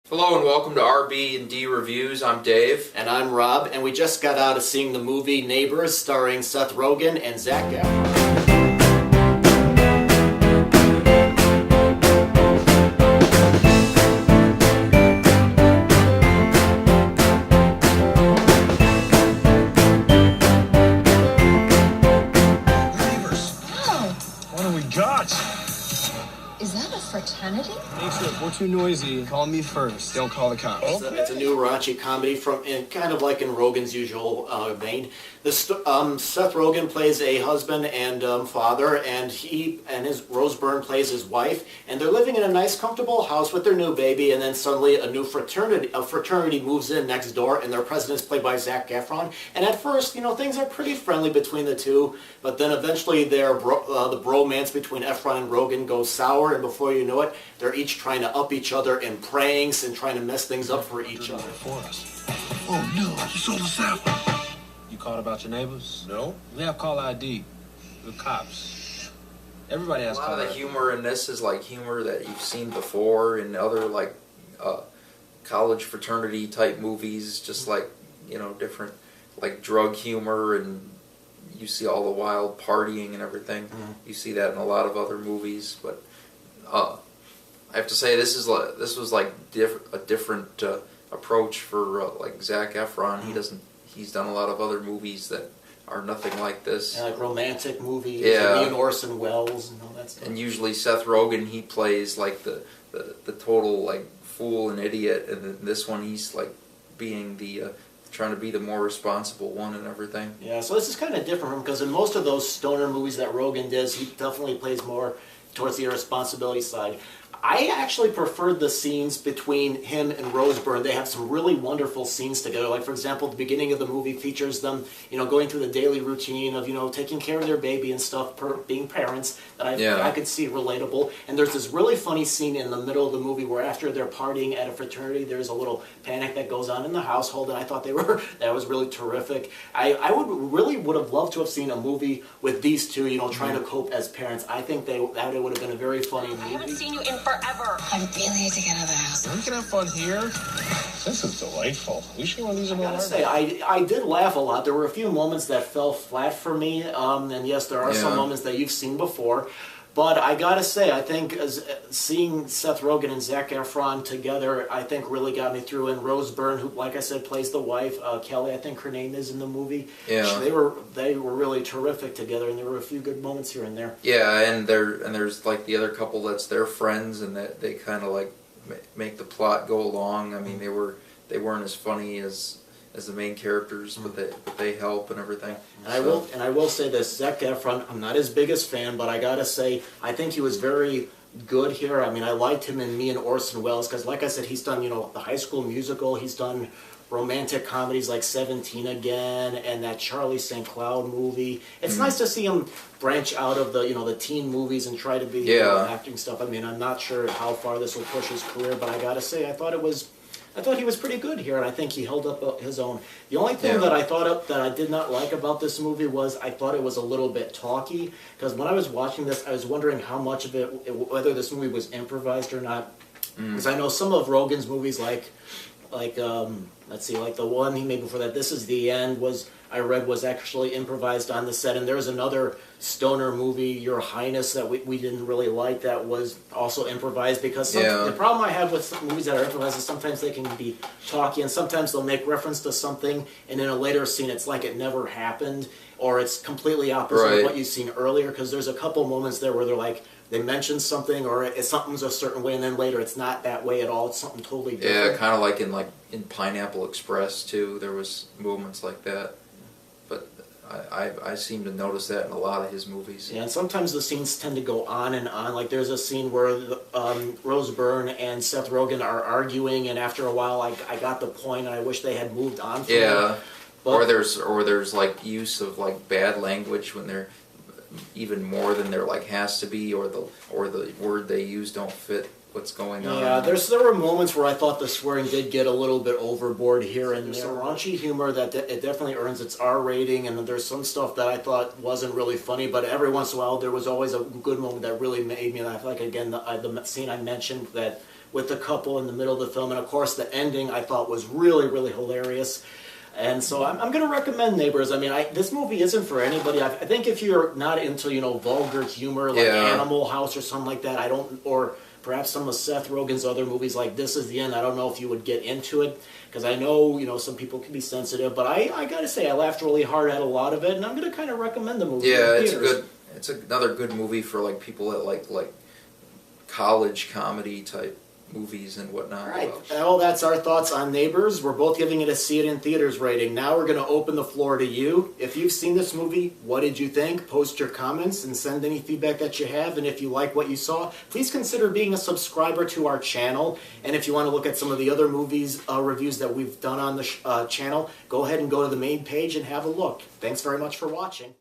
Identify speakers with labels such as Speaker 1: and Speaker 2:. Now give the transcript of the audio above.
Speaker 1: Hello and welcome to RB&D Reviews. I'm Dave.
Speaker 2: And I'm Rob, and we just got out of seeing the movie Neighbors starring Seth Rogen and Zac Efron.
Speaker 3: Is that a fraternity?
Speaker 4: If we're too noisy, call me first. Don't call the cops.
Speaker 2: It's a new raunchy comedy kind of like in Rogen's usual vein. Seth Rogen plays a husband and father, and Rose Byrne plays his wife, and they're living in a nice, comfortable house with their new baby. And then suddenly a new fraternity moves in next door, and their president is played by Zac Efron. And at first, things are pretty friendly between the two, but then eventually the bromance between Efron and Rogen goes sour, and before you know it, they're each trying to up each other in pranks and trying to mess things up for each other.
Speaker 5: Oh no, you sold us out.
Speaker 4: You called about your neighbors?
Speaker 5: No.
Speaker 4: We have call ID. The cops. Everybody has
Speaker 1: A lot
Speaker 4: call
Speaker 1: of the
Speaker 4: ID.
Speaker 1: humor in this is like humor that you've seen before in other college fraternity type movies, just like, different like drug humor, and you see all the wild partying and everything. Mm-hmm. You see that in a lot of other movies, but I have to say this was like a different approach for like Zac Efron.
Speaker 2: Mm-hmm.
Speaker 1: He's done a lot of other movies that are nothing like this.
Speaker 2: Yeah, like romantic movies,
Speaker 1: yeah.
Speaker 2: Like Orson Welles and all that stuff.
Speaker 1: And usually Seth Rogen, he plays like the total like fool and idiot, and then this one he's like being the trying to be the more responsible one and everything.
Speaker 2: Yeah, so this is kind of different because in most of those stoner movies that Rogen does, he definitely plays more towards the irresponsibility side. I actually preferred the scenes between him and Rose Byrne. They have some really wonderful scenes together. Like, for example, the beginning of the movie features them, going through the daily routine of, taking care of their baby and stuff, being parents, that I could see relatable. And there's this really funny scene in the middle of the movie where after they're partying at a fraternity, there's a little panic that goes on in the household, and I thought that was really terrific. I would have loved to have seen a movie with these two, trying to cope as parents. I think that it would have been a very funny movie.
Speaker 3: I haven't seen you in forever. I really need to get out of the house.
Speaker 5: We can have fun here. This is delightful. We should want to use them
Speaker 2: I gotta say, I did laugh a lot. There were a few moments that fell flat for me, and yes, there are some moments that you've seen before. But I gotta say, I think seeing Seth Rogen and Zac Efron together, I think really got me through. And Rose Byrne, who, like I said, plays the wife, Kelly, I think her name is in the movie.
Speaker 1: Yeah,
Speaker 2: they were really terrific together, and there were a few good moments here and there.
Speaker 1: Yeah, and there's like the other couple that's their friends, and that they kind of like make the plot go along. I mean, they weren't as funny as the main characters, but they help and everything.
Speaker 2: And I will say this, Zac Efron, I'm not his biggest fan, but I gotta say, I think he was very good here. I mean, I liked him in Me and Orson Welles, because like I said, he's done, the High School Musical, he's done romantic comedies like 17 Again, and that Charlie St. Cloud movie. It's nice to see him branch out of the teen movies and try to be acting stuff. I mean, I'm not sure how far this will push his career, but I gotta say, I thought he was pretty good here, and I think he held up his own. The only thing that I thought that I did not like about this movie was I thought it was a little bit talky, because when I was watching this, I was wondering how much of whether this movie was improvised or not. Because I know some of Rogen's movies, like the one he made before that, This Is the End, was actually improvised on the set, and there was another stoner movie, Your Highness, that we didn't really like, that was also improvised, because the problem I have with some movies that are improvised is sometimes they can be talky, and sometimes they'll make reference to something, and in a later scene it's like it never happened, or it's completely opposite of what you've seen earlier, because there's a couple moments there where they mention something, or something's a certain way, and then later it's not that way at all. It's something totally different.
Speaker 1: Yeah, kind of like in Pineapple Express too. There was moments like that, but I seem to notice that in a lot of his movies.
Speaker 2: Yeah, and sometimes the scenes tend to go on and on. Like there's a scene where Rose Byrne and Seth Rogen are arguing, and after a while, I got the point, and I wish they had moved on from it.
Speaker 1: Or there's like use of like bad language when they're even more than there like has to be, or the word they use don't fit what's going on.
Speaker 2: Yeah, there were moments where I thought the swearing did get a little bit overboard here and there. There's some raunchy humor that it definitely earns its R rating, and there's some stuff that I thought wasn't really funny, but every once in a while there was always a good moment that really made me laugh. Like again, the scene I mentioned that with the couple in the middle of the film. And of course, the ending I thought was really, really hilarious. And so I'm going to recommend Neighbors. I mean, this movie isn't for anybody. I think if you're not into, you know, vulgar humor like Animal House or something like that, or perhaps some of Seth Rogen's other movies like This Is the End, I don't know if you would get into it, because I know, you know, some people can be sensitive, but I got to say, I laughed really hard at a lot of it, and I'm going to kind of recommend the movie.
Speaker 1: Yeah, it's another good movie for like people that like college comedy type movies and whatnot.
Speaker 2: All right, well, that's our thoughts on Neighbors. We're both giving it a see it in theaters rating. Now we're going to open the floor to you. If you've seen this movie, what did you think? Post your comments and send any feedback that you have. And if you like what you saw, please consider being a subscriber to our channel. And if you want to look at some of the other movies reviews that we've done on the channel, go ahead and go to the main page and have a look. Thanks very much for watching.